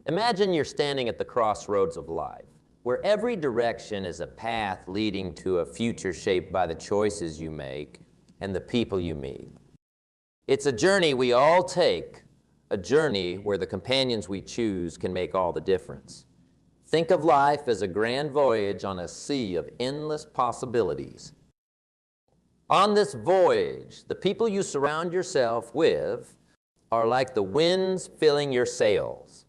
Imagine you're standing at the crossroads of life, where every direction is a path leading to a future shaped by the choices you make and the people you meet. It's a journey we all take, a journey where the companions we choose can make all the difference. Think of life as a grand voyage on a sea of endless possibilities. On this voyage, the people you surround yourself with are like the winds filling your sails.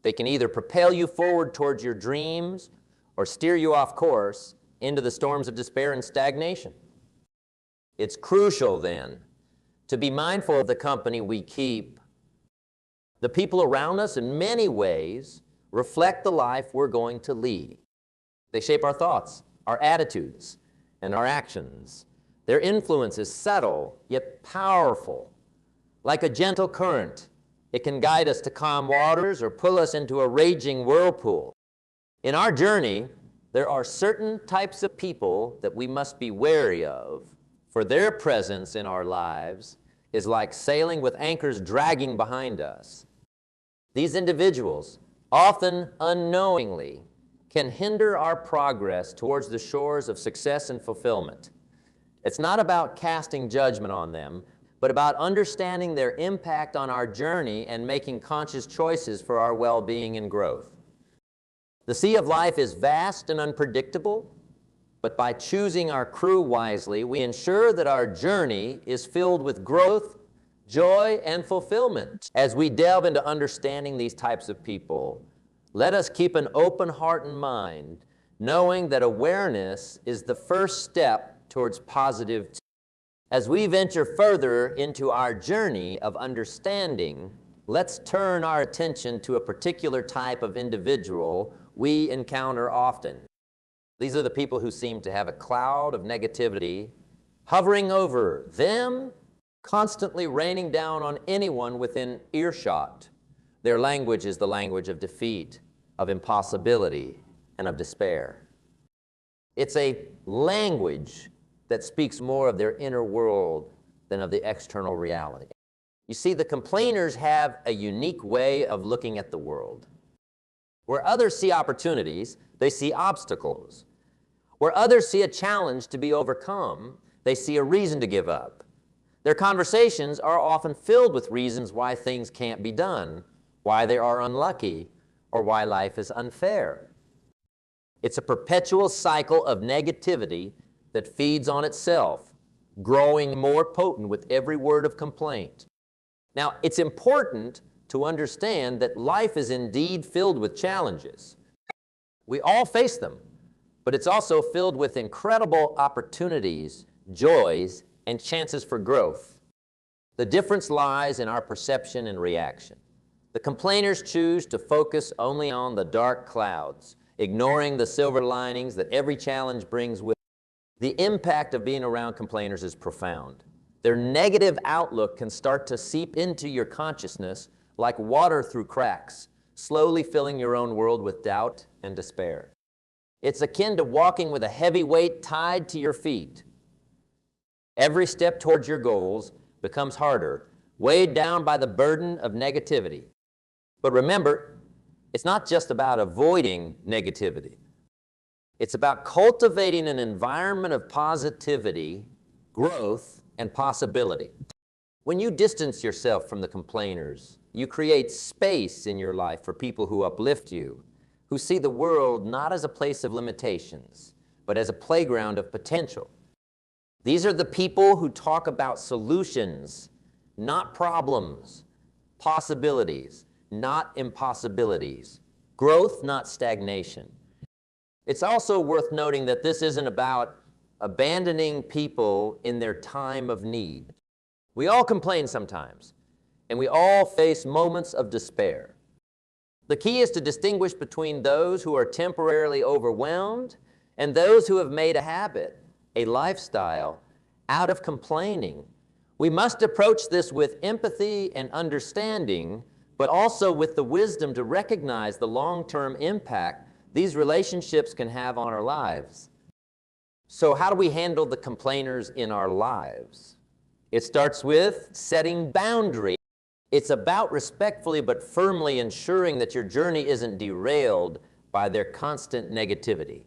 They can either propel you forward towards your dreams or steer you off course into the storms of despair and stagnation. It's crucial, then, to be mindful of the company we keep. The people around us, in many ways, reflect the life we're going to lead. They shape our thoughts, our attitudes, and our actions. Their influence is subtle, yet powerful. Like a gentle current, it can guide us to calm waters or pull us into a raging whirlpool. In our journey, there are certain types of people that we must be wary of, for their presence in our lives is like sailing with anchors dragging behind us. These individuals, often unknowingly, can hinder our progress towards the shores of success and fulfillment. It's not about casting judgment on them, but about understanding their impact on our journey and making conscious choices for our well-being and growth. The sea of life is vast and unpredictable, but by choosing our crew wisely, we ensure that our journey is filled with growth, joy, and fulfillment. As we delve into understanding these types of people, let us keep an open heart and mind, knowing that awareness is the first step towards positive change. As we venture further into our journey of understanding, let's turn our attention to a particular type of individual we encounter often. These are the people who seem to have a cloud of negativity hovering over them, constantly raining down on anyone within earshot. Their language is the language of defeat, of impossibility, and of despair. It's a language that speaks more of their inner world than of the external reality. You see, the complainers have a unique way of looking at the world. Where others see opportunities, they see obstacles. Where others see a challenge to be overcome, they see a reason to give up. Their conversations are often filled with reasons why things can't be done, why they are unlucky, or why life is unfair. It's a perpetual cycle of negativity that feeds on itself, growing more potent with every word of complaint. Now, it's important to understand that life is indeed filled with challenges. We all face them, but it's also filled with incredible opportunities, joys, and chances for growth. The difference lies in our perception and reaction. The complainers choose to focus only on the dark clouds, ignoring the silver linings that every challenge brings with it. The impact of being around complainers is profound. Their negative outlook can start to seep into your consciousness like water through cracks, slowly filling your own world with doubt and despair. It's akin to walking with a heavy weight tied to your feet. Every step towards your goals becomes harder, weighed down by the burden of negativity. But remember, it's not just about avoiding negativity. It's about cultivating an environment of positivity, growth, and possibility. When you distance yourself from the complainers, you create space in your life for people who uplift you, who see the world not as a place of limitations, but as a playground of potential. These are the people who talk about solutions, not problems, possibilities, not impossibilities, growth, not stagnation. It's also worth noting that this isn't about abandoning people in their time of need. We all complain sometimes, and we all face moments of despair. The key is to distinguish between those who are temporarily overwhelmed and those who have made a habit, a lifestyle, out of complaining. We must approach this with empathy and understanding, but also with the wisdom to recognize the long-term impact these relationships can have on our lives. So how do we handle the complainers in our lives? It starts with setting boundaries. It's about respectfully but firmly ensuring that your journey isn't derailed by their constant negativity.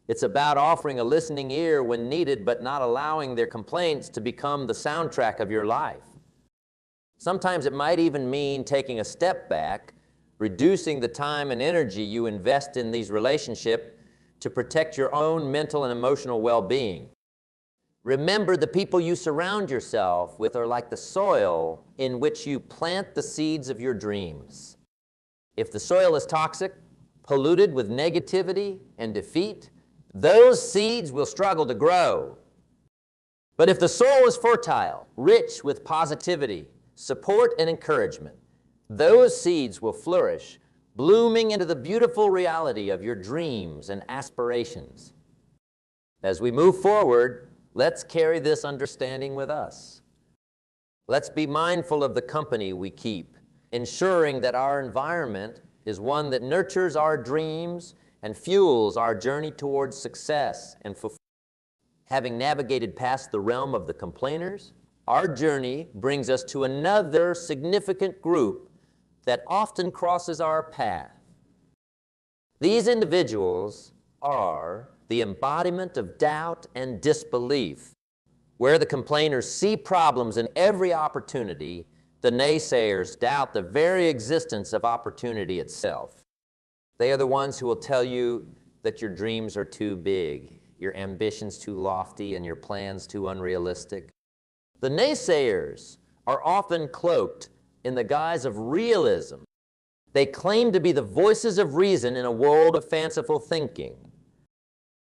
It's about offering a listening ear when needed, but not allowing their complaints to become the soundtrack of your life. Sometimes it might even mean taking a step back, reducing the time and energy you invest in these relationships to protect your own mental and emotional well-being. Remember, the people you surround yourself with are like the soil in which you plant the seeds of your dreams. If the soil is toxic, polluted with negativity and defeat, those seeds will struggle to grow. But if the soil is fertile, rich with positivity, support, and encouragement, those seeds will flourish, blooming into the beautiful reality of your dreams and aspirations. As we move forward, let's carry this understanding with us. Let's be mindful of the company we keep, ensuring that our environment is one that nurtures our dreams and fuels our journey towards success and fulfillment. Having navigated past the realm of the complainers, our journey brings us to another significant group that often crosses our path. These individuals are the embodiment of doubt and disbelief. Where the complainers see problems in every opportunity, the naysayers doubt the very existence of opportunity itself. They are the ones who will tell you that your dreams are too big, your ambitions too lofty, and your plans too unrealistic. The naysayers are often cloaked in the guise of realism. They claim to be the voices of reason in a world of fanciful thinking.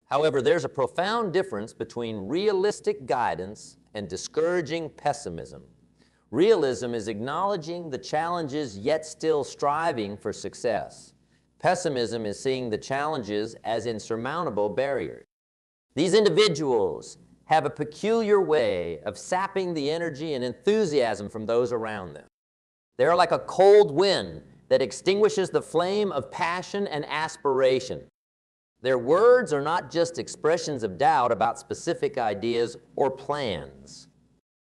However, there's a profound difference between realistic guidance and discouraging pessimism. Realism is acknowledging the challenges yet still striving for success. Pessimism is seeing the challenges as insurmountable barriers. These individuals have a peculiar way of sapping the energy and enthusiasm from those around them. They're like a cold wind that extinguishes the flame of passion and aspiration. Their words are not just expressions of doubt about specific ideas or plans.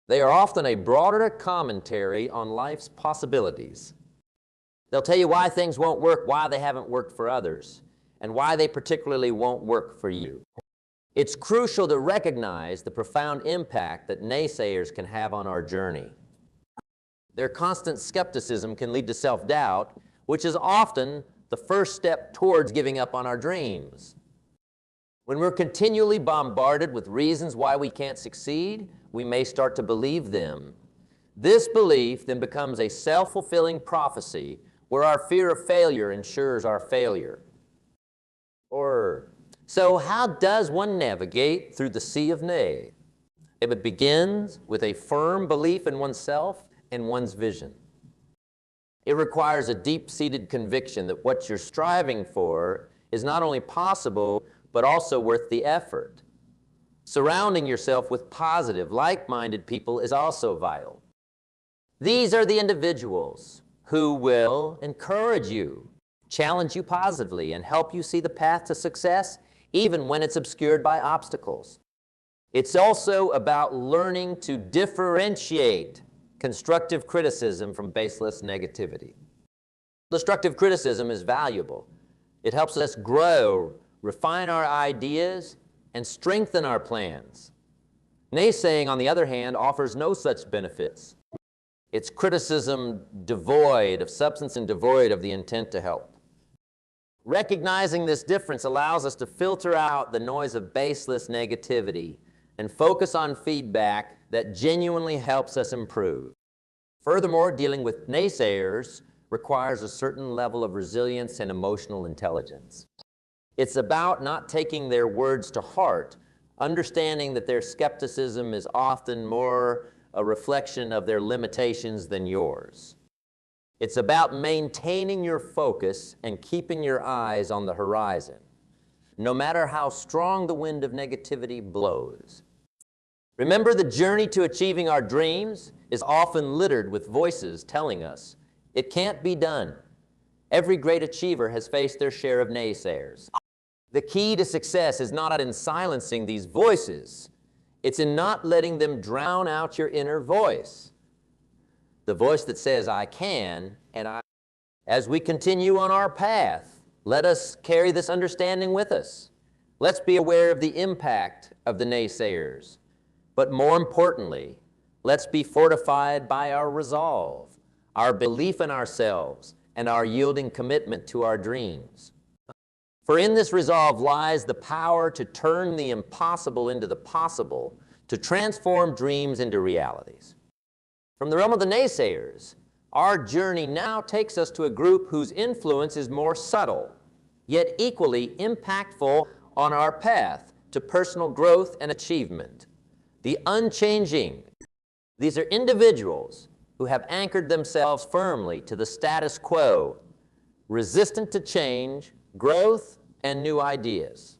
They are often a broader commentary on life's possibilities. They'll tell you why things won't work, why they haven't worked for others, and why they particularly won't work for you. It's crucial to recognize the profound impact that naysayers can have on our journey. Their constant skepticism can lead to self-doubt, which is often the first step towards giving up on our dreams. When we're continually bombarded with reasons why we can't succeed, we may start to believe them. This belief then becomes a self-fulfilling prophecy where our fear of failure ensures our failure. So how does one navigate through the sea of nay? It begins with a firm belief in oneself and one's vision. It requires a deep-seated conviction that what you're striving for is not only possible, but also worth the effort. Surrounding yourself with positive, like-minded people is also vital. These are the individuals who will encourage you, challenge you positively, and help you see the path to success, even when it's obscured by obstacles. It's also about learning to differentiate constructive criticism from baseless negativity. Destructive criticism is valuable. It helps us grow, refine our ideas, and strengthen our plans. Naysaying, on the other hand, offers no such benefits. It's criticism devoid of substance and devoid of the intent to help. Recognizing this difference allows us to filter out the noise of baseless negativity and focus on feedback that genuinely helps us improve. Furthermore, dealing with naysayers requires a certain level of resilience and emotional intelligence. It's about not taking their words to heart, understanding that their skepticism is often more a reflection of their limitations than yours. It's about maintaining your focus and keeping your eyes on the horizon, no matter how strong the wind of negativity blows. Remember, the journey to achieving our dreams is often littered with voices telling us it can't be done. Every great achiever has faced their share of naysayers. The key to success is not in silencing these voices. It's in not letting them drown out your inner voice. the voice that says, I can, and I. As we continue on our path, let us carry this understanding with us. Let's be aware of the impact of the naysayers. But more importantly, let's be fortified by our resolve, our belief in ourselves, and our yielding commitment to our dreams. For in this resolve lies the power to turn the impossible into the possible, to transform dreams into realities. From the realm of the naysayers, our journey now takes us to a group whose influence is more subtle, yet equally impactful on our path to personal growth and achievement. The unchanging. These are individuals who have anchored themselves firmly to the status quo, resistant to change, growth, and new ideas.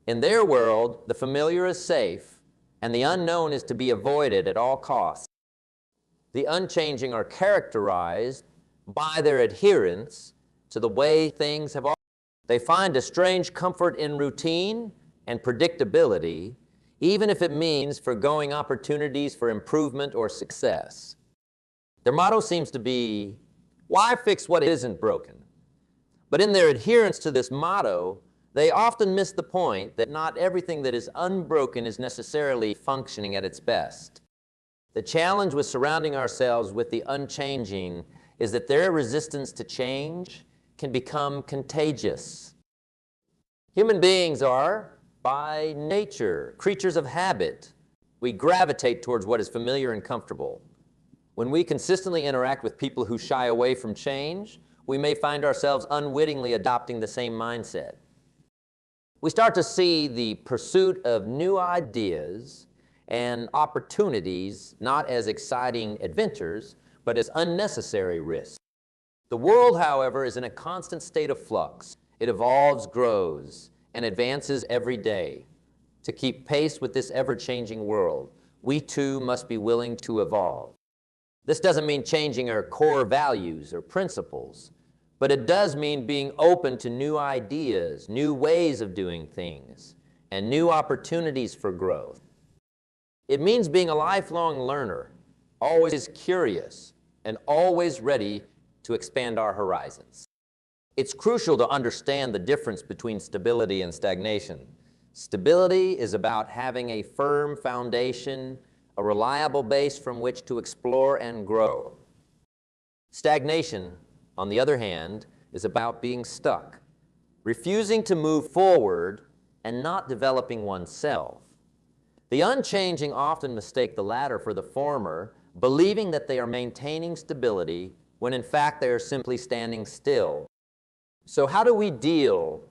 In their world, the familiar is safe, and the unknown is to be avoided at all costs. The unchanging are characterized by their adherence to the way things have always been. They find a strange comfort in routine and predictability, even if it means forgoing opportunities for improvement or success. Their motto seems to be, why fix what isn't broken? But in their adherence to this motto, they often miss the point that not everything that is unbroken is necessarily functioning at its best. The challenge with surrounding ourselves with the unchanging is that their resistance to change can become contagious. Human beings are, by nature, creatures of habit. We gravitate towards what is familiar and comfortable. When we consistently interact with people who shy away from change, we may find ourselves unwittingly adopting the same mindset. We start to see the pursuit of new ideas and opportunities not as exciting adventures, but as unnecessary risks. The world, however, is in a constant state of flux. It evolves, grows, and advances every day. To keep pace with this ever-changing world, we too must be willing to evolve. This doesn't mean changing our core values or principles, but it does mean being open to new ideas, new ways of doing things, and new opportunities for growth. It means being a lifelong learner, always curious, and always ready to expand our horizons. It's crucial to understand the difference between stability and stagnation. Stability is about having a firm foundation, a reliable base from which to explore and grow. Stagnation, on the other hand, is about being stuck, refusing to move forward and not developing oneself. The unchanging often mistake the latter for the former, believing that they are maintaining stability when in fact they are simply standing still. So how do we deal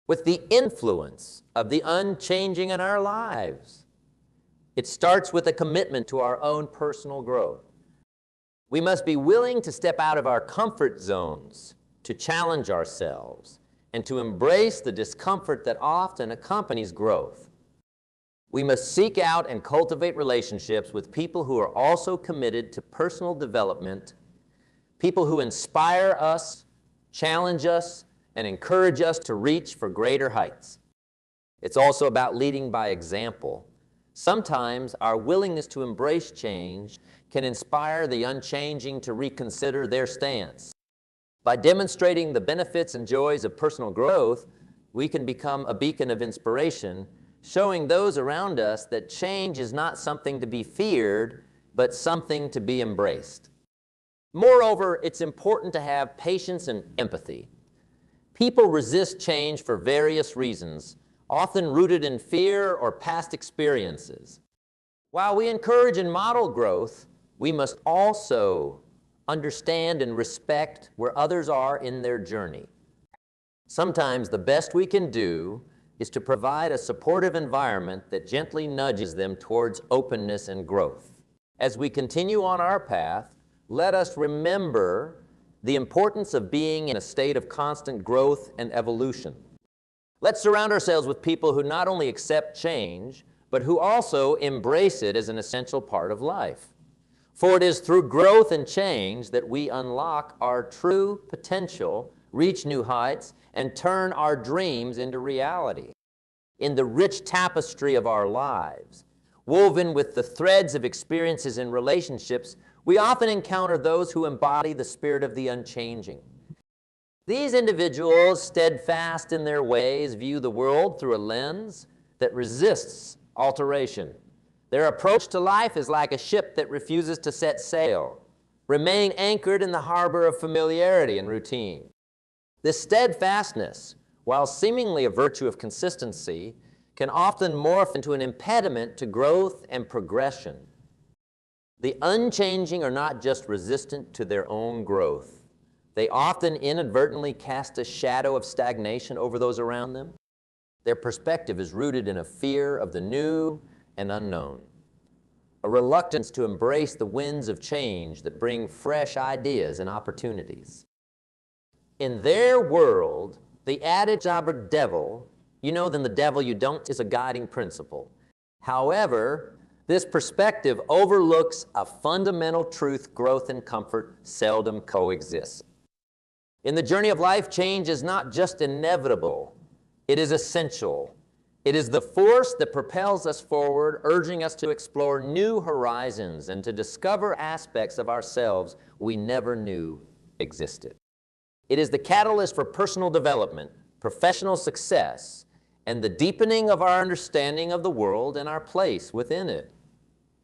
with the influence of the unchanging in our lives? It starts with a commitment to our own personal growth. We must be willing to step out of our comfort zones, to challenge ourselves, and to embrace the discomfort that often accompanies growth. We must seek out and cultivate relationships with people who are also committed to personal development, people who inspire us, challenge us, and encourage us to reach for greater heights. It's also about leading by example. Sometimes our willingness to embrace change can inspire the unchanging to reconsider their stance. By demonstrating the benefits and joys of personal growth, we can become a beacon of inspiration, showing those around us that change is not something to be feared, but something to be embraced. Moreover, it's important to have patience and empathy. People resist change for various reasons, often rooted in fear or past experiences. While we encourage and model growth, we must also understand and respect where others are in their journey. Sometimes the best we can do is to provide a supportive environment that gently nudges them towards openness and growth. As we continue on our path, let us remember the importance of being in a state of constant growth and evolution. Let's surround ourselves with people who not only accept change, but who also embrace it as an essential part of life. For it is through growth and change that we unlock our true potential, reach new heights, and turn our dreams into reality. In the rich tapestry of our lives, woven with the threads of experiences and relationships, we often encounter those who embody the spirit of the unchanging. These individuals, steadfast in their ways, view the world through a lens that resists alteration. Their approach to life is like a ship that refuses to set sail, remaining anchored in the harbor of familiarity and routine. This steadfastness, while seemingly a virtue of consistency, can often morph into an impediment to growth and progression. The unchanging are not just resistant to their own growth. They often inadvertently cast a shadow of stagnation over those around them. Their perspective is rooted in a fear of the new and unknown, a reluctance to embrace the winds of change that bring fresh ideas and opportunities. In their world, the adage "aber devil, you know then the devil you don't" is a guiding principle. However, this perspective overlooks a fundamental truth: growth and comfort seldom coexist. In the journey of life, change is not just inevitable, it is essential. It is the force that propels us forward, urging us to explore new horizons and to discover aspects of ourselves we never knew existed. It is the catalyst for personal development, professional success, and the deepening of our understanding of the world and our place within it.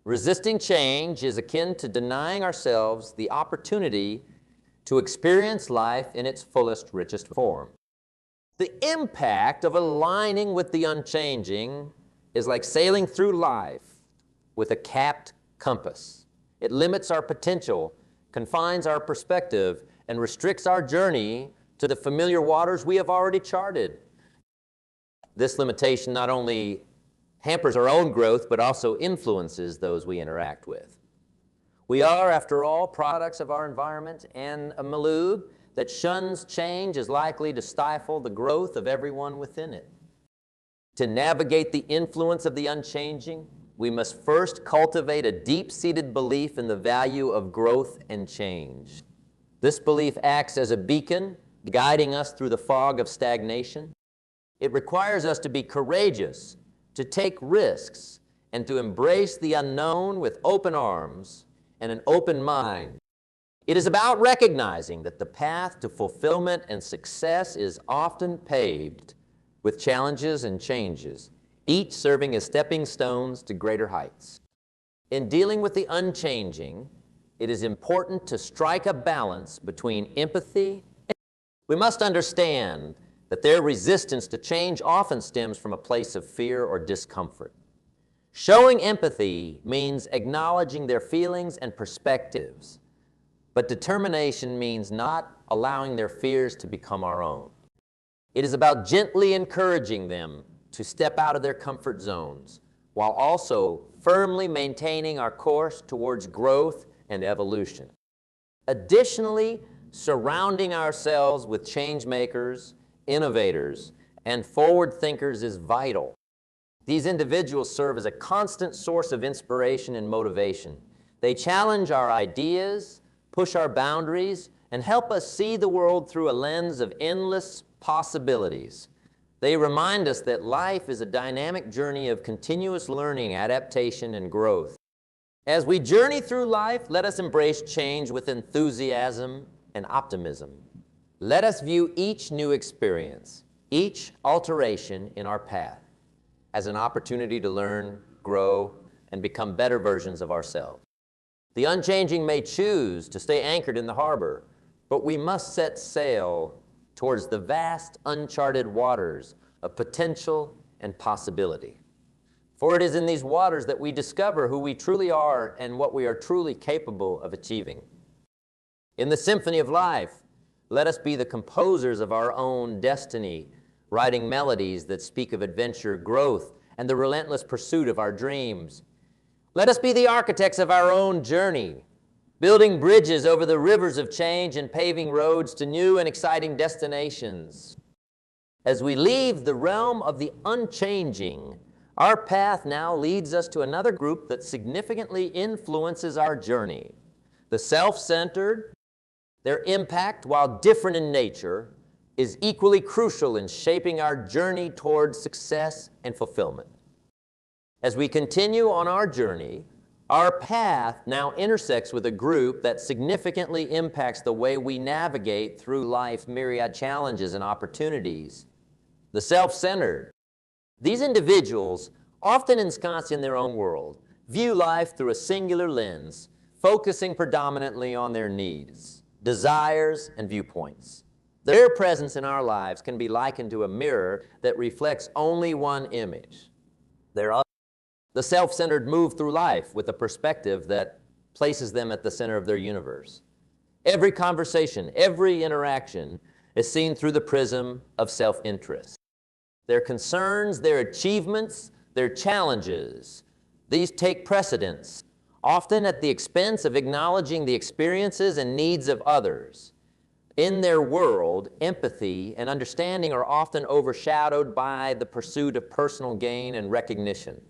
Resisting change is akin to denying ourselves the opportunity to experience life in its fullest, richest form. The impact of aligning with the unchanging is like sailing through life with a capped compass. It limits our potential, confines our perspective, and restricts our journey to the familiar waters we have already charted. This limitation not only hampers our own growth, but also influences those we interact with. We are, after all, products of our environment, and a milieu that shuns change is likely to stifle the growth of everyone within it. To navigate the influence of the unchanging, we must first cultivate a deep-seated belief in the value of growth and change. This belief acts as a beacon, guiding us through the fog of stagnation. It requires us to be courageous, to take risks, and to embrace the unknown with open arms and an open mind. It is about recognizing that the path to fulfillment and success is often paved with challenges and changes, each serving as stepping stones to greater heights. In dealing with the unchanging, it is important to strike a balance between empathy and we must understand that their resistance to change often stems from a place of fear or discomfort. Showing empathy means acknowledging their feelings and perspectives, but determination means not allowing their fears to become our own. It is about gently encouraging them to step out of their comfort zones, while also firmly maintaining our course towards growth and evolution. Additionally, surrounding ourselves with change makers, innovators, and forward thinkers is vital. These individuals serve as a constant source of inspiration and motivation. They challenge our ideas, push our boundaries, and help us see the world through a lens of endless possibilities. They remind us that life is a dynamic journey of continuous learning, adaptation, and growth. As we journey through life, let us embrace change with enthusiasm and optimism. Let us view each new experience, each alteration in our path, as an opportunity to learn, grow, and become better versions of ourselves. The unchanging may choose to stay anchored in the harbor, but we must set sail towards the vast, uncharted waters of potential and possibility. For it is in these waters that we discover who we truly are and what we are truly capable of achieving. In the symphony of life, let us be the composers of our own destiny, writing melodies that speak of adventure, growth, and the relentless pursuit of our dreams. Let us be the architects of our own journey, building bridges over the rivers of change and paving roads to new and exciting destinations. As we leave the realm of the unchanging, our path now leads us to another group that significantly influences our journey. The self-centered. Their impact, while different in nature, is equally crucial in shaping our journey towards success and fulfillment. As we continue on our journey, Our path now intersects with a group that significantly impacts the way we navigate through life's myriad challenges and opportunities. The self-centered. These individuals, often ensconced in their own world, view life through a singular lens, focusing predominantly on their needs, desires, and viewpoints. Their presence in our lives can be likened to a mirror that reflects only one image. The self-centered move through life with a perspective that places them at the center of their universe. Every conversation, every interaction is seen through the prism of self-interest. Their concerns, their achievements, their challenges, these take precedence, often at the expense of acknowledging the experiences and needs of others. In their world, empathy and understanding are often overshadowed by the pursuit of personal gain and recognition.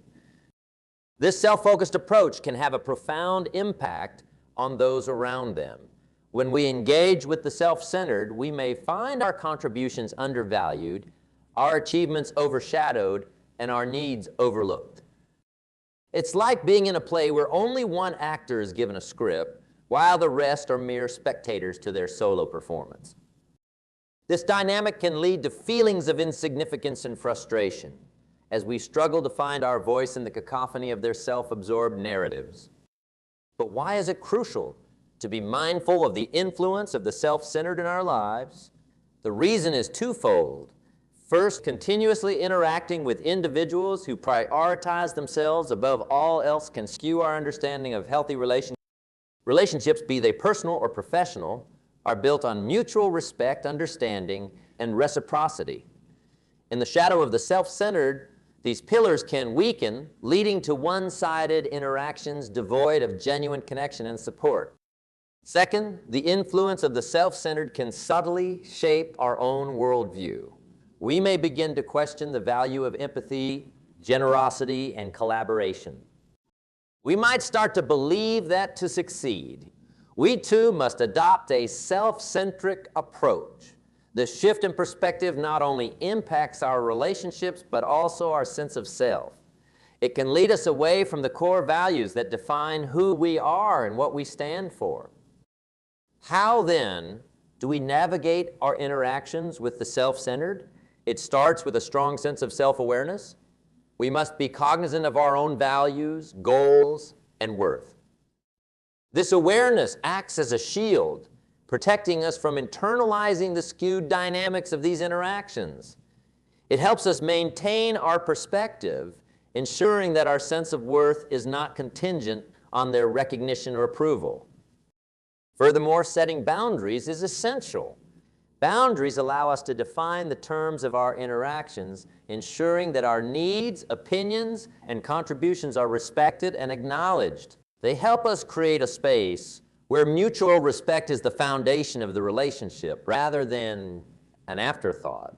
This self-focused approach can have a profound impact on those around them. When we engage with the self-centered, we may find our contributions undervalued, our achievements overshadowed, and our needs overlooked. It's like being in a play where only one actor is given a script, while the rest are mere spectators to their solo performance. This dynamic can lead to feelings of insignificance and frustration as we struggle to find our voice in the cacophony of their self-absorbed narratives. But why is it crucial to be mindful of the influence of the self-centered in our lives? The reason is twofold. First, continuously interacting with individuals who prioritize themselves above all else can skew our understanding of healthy relationships. Relationships, be they personal or professional, are built on mutual respect, understanding, and reciprocity. In the shadow of the self-centered, these pillars can weaken, leading to one-sided interactions devoid of genuine connection and support. Second, the influence of the self-centered can subtly shape our own worldview. We may begin to question the value of empathy, generosity, and collaboration. We might start to believe that to succeed, we too must adopt a self-centric approach. This shift in perspective not only impacts our relationships, but also our sense of self. It can lead us away from the core values that define who we are and what we stand for. How then do we navigate our interactions with the self-centered? It starts with a strong sense of self-awareness. We must be cognizant of our own values, goals, and worth. This awareness acts as a shield, protecting us from internalizing the skewed dynamics of these interactions. It helps us maintain our perspective, ensuring that our sense of worth is not contingent on their recognition or approval. Furthermore, setting boundaries is essential. Boundaries allow us to define the terms of our interactions, ensuring that our needs, opinions, and contributions are respected and acknowledged. They help us create a space where mutual respect is the foundation of the relationship rather than an afterthought.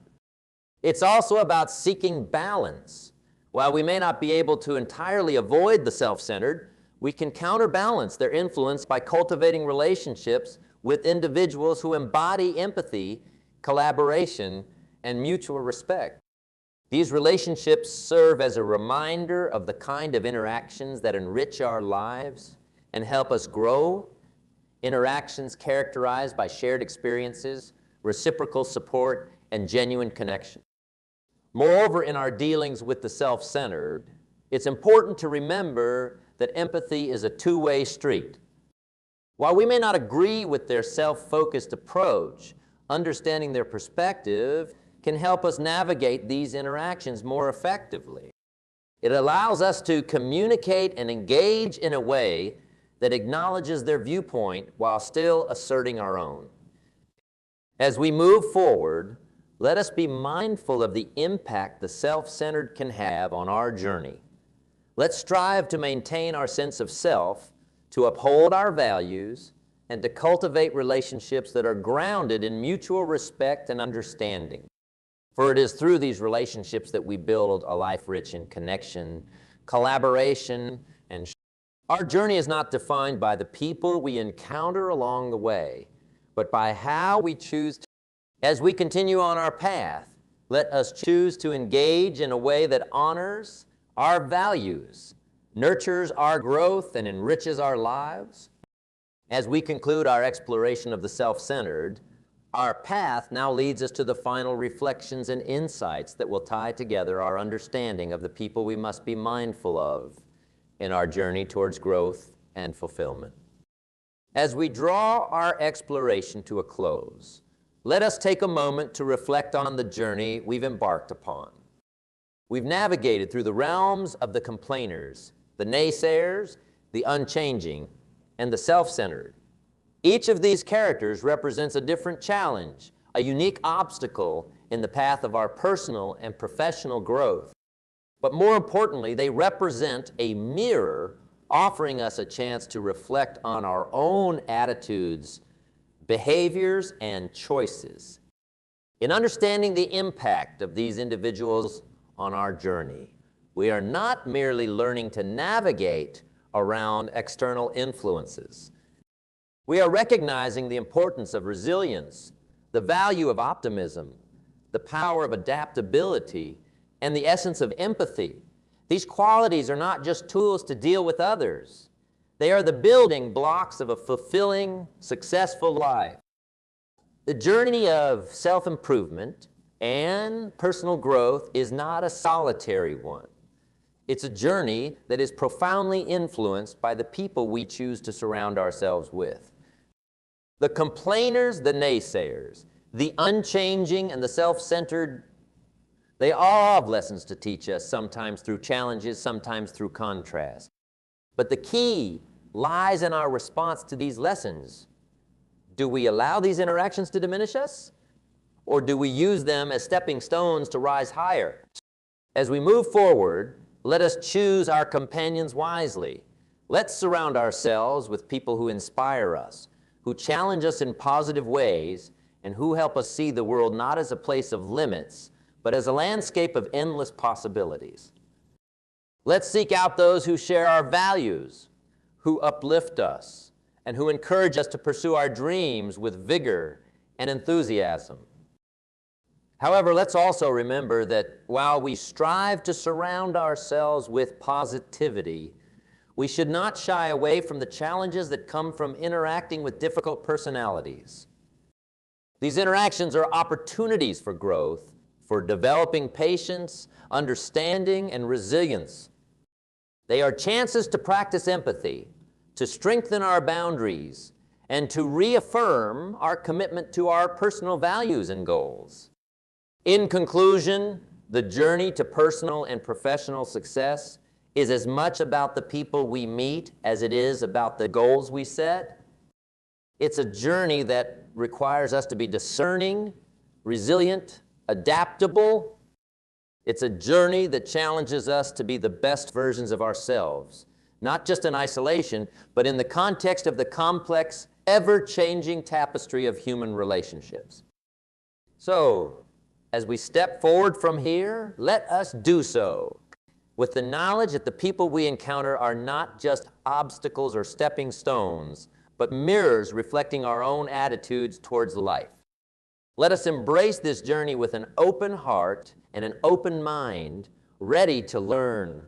It's also about seeking balance. While we may not be able to entirely avoid the self-centered, we can counterbalance their influence by cultivating relationships with individuals who embody empathy, collaboration, and mutual respect. These relationships serve as a reminder of the kind of interactions that enrich our lives and help us grow, interactions characterized by shared experiences, reciprocal support, and genuine connection. Moreover, in our dealings with the self-centered, it's important to remember that empathy is a two-way street. While we may not agree with their self-focused approach, understanding their perspective can help us navigate these interactions more effectively. It allows us to communicate and engage in a way that acknowledges their viewpoint while still asserting our own. As we move forward, let us be mindful of the impact the self-centered can have on our journey. Let's strive to maintain our sense of self, to uphold our values, and to cultivate relationships that are grounded in mutual respect and understanding. For it is through these relationships that we build a life rich in connection, collaboration, and our journey is not defined by the people we encounter along the way, but by how we choose to. As we continue on our path, let us choose to engage in a way that honors our values, nurtures our growth and enriches our lives. As we conclude our exploration of the self-centered, our path now leads us to the final reflections and insights that will tie together our understanding of the people we must be mindful of in our journey towards growth and fulfillment. As we draw our exploration to a close, let us take a moment to reflect on the journey we've embarked upon. We've navigated through the realms of the complainers, the naysayers, the unchanging, and the self-centered. Each of these characters represents a different challenge, a unique obstacle in the path of our personal and professional growth. But more importantly, they represent a mirror offering us a chance to reflect on our own attitudes, behaviors, and choices. In understanding the impact of these individuals on our journey, we are not merely learning to navigate around external influences. We are recognizing the importance of resilience, the value of optimism, the power of adaptability, and the essence of empathy. These qualities are not just tools to deal with others. They are the building blocks of a fulfilling, successful life. The journey of self-improvement and personal growth is not a solitary one. It's a journey that is profoundly influenced by the people we choose to surround ourselves with. The complainers, the naysayers, the unchanging, and the self-centered, they all have lessons to teach us, sometimes through challenges, sometimes through contrast. But the key lies in our response to these lessons. Do we allow these interactions to diminish us? Or do we use them as stepping stones to rise higher? As we move forward, let us choose our companions wisely. Let's surround ourselves with people who inspire us, who challenge us in positive ways, and who help us see the world not as a place of limits, but as a landscape of endless possibilities. Let's seek out those who share our values, who uplift us, and who encourage us to pursue our dreams with vigor and enthusiasm. However, let's also remember that while we strive to surround ourselves with positivity, we should not shy away from the challenges that come from interacting with difficult personalities. These interactions are opportunities for growth, for developing patience, understanding, and resilience. They are chances to practice empathy, to strengthen our boundaries, and to reaffirm our commitment to our personal values and goals. In conclusion, the journey to personal and professional success is as much about the people we meet as it is about the goals we set. It's a journey that requires us to be discerning, resilient, adaptable. It's a journey that challenges us to be the best versions of ourselves, not just in isolation, but in the context of the complex, ever-changing tapestry of human relationships. So, as we step forward from here, let us do so with the knowledge that the people we encounter are not just obstacles or stepping stones, but mirrors reflecting our own attitudes towards life. Let us embrace this journey with an open heart and an open mind, ready to learn,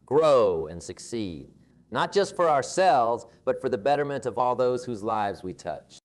grow, and succeed, not just for ourselves, but for the betterment of all those whose lives we touch.